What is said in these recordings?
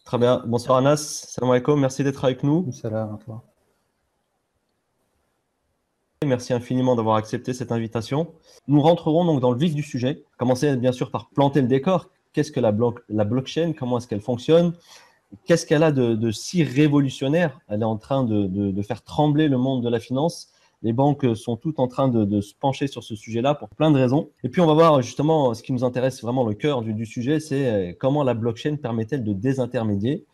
Très bien. Bonsoir Anas, salam alaikum, merci d'être avec nous. Salam à toi. Merci infiniment d'avoir accepté cette invitation. Nous rentrerons donc dans le vif du sujet. Commencer bien sûr par planter le décor. Qu'est-ce que la blockchain? Comment est-ce qu'elle fonctionne? Qu'est-ce qu'elle a de si révolutionnaire? Elle est en train de faire trembler le monde de la finance. Les banques sont toutes en train de se pencher sur ce sujet-là pour plein de raisons. Et puis, on va voir justement ce qui nous intéresse vraiment, le cœur du sujet, c'est comment la blockchain permet-elle de désintermédier?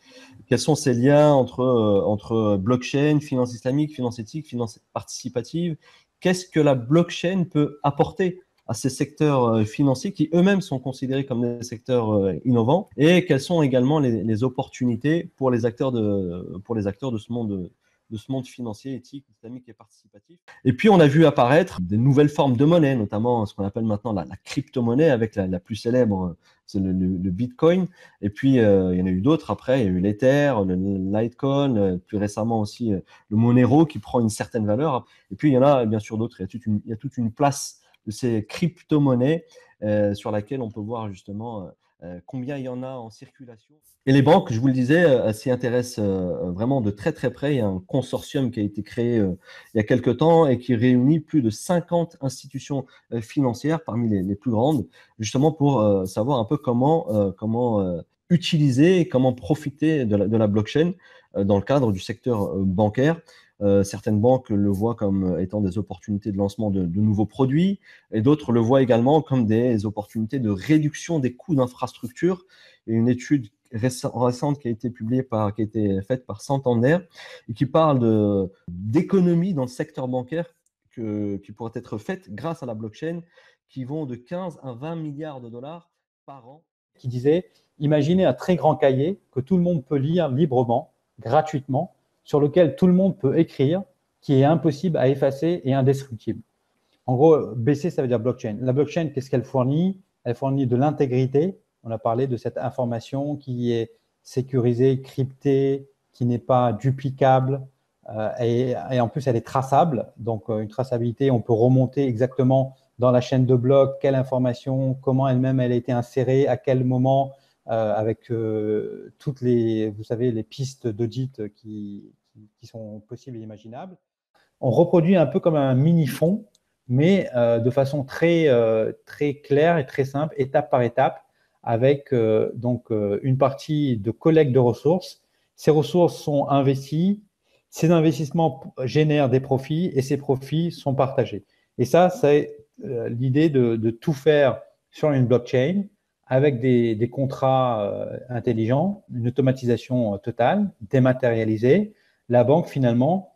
Quels sont ces liens entre blockchain, finance islamique, finance éthique, finance participative? Qu'est-ce que la blockchain peut apporter à ces secteurs financiers qui eux-mêmes sont considérés comme des secteurs innovants, et quelles sont également les opportunités pour les acteurs de ce monde financier, éthique, islamique et participatif. Et puis, on a vu apparaître des nouvelles formes de monnaie, notamment ce qu'on appelle maintenant la crypto-monnaie, avec la plus célèbre, c'est le Bitcoin. Et puis, il y en a eu d'autres après. Il y a eu l'Ether, le Litecoin, plus récemment aussi le Monero qui prend une certaine valeur. Et puis, il y en a bien sûr d'autres. Il y a toute une place de ces crypto-monnaies sur laquelle on peut voir justement combien il y en a en circulation. Et les banques, je vous le disais, s'y intéressent vraiment de très très près. Il y a un consortium qui a été créé il y a quelques temps et qui réunit plus de 50 institutions financières parmi les plus grandes, justement pour savoir un peu comment utiliser et comment profiter de la blockchain dans le cadre du secteur bancaire. Certaines banques le voient comme étant des opportunités de lancement de nouveaux produits, et d'autres le voient également comme des opportunités de réduction des coûts d'infrastructure. Et une étude récente qui a été qui a été faite par Santander et qui parle d'économies dans le secteur bancaire qui pourraient être faites grâce à la blockchain, qui vont de 15 à 20 milliards de dollars par an. Qui disait, imaginez un très grand cahier que tout le monde peut lire librement, gratuitement, sur lequel tout le monde peut écrire, qui est impossible à effacer et indestructible. En gros, BC, ça veut dire blockchain. La blockchain, qu'est-ce qu'elle fournit? Elle fournit de l'intégrité. On a parlé de cette information qui est sécurisée, cryptée, qui n'est pas duplicable. Et en plus, elle est traçable. Donc, une traçabilité, on peut remonter exactement dans la chaîne de blocs quelle information, comment elle-même elle a été insérée, à quel moment, avec toutes les, vous savez, les pistes d'audit qui sont possibles et imaginables. On reproduit un peu comme un mini-fond, mais de façon très claire et très simple, étape par étape, avec une partie de collecte de ressources. Ces ressources sont investies, ces investissements génèrent des profits et ces profits sont partagés. Et ça, c'est l'idée de tout faire sur une blockchain avec des contrats intelligents, une automatisation totale, dématérialisée. La banque, finalement,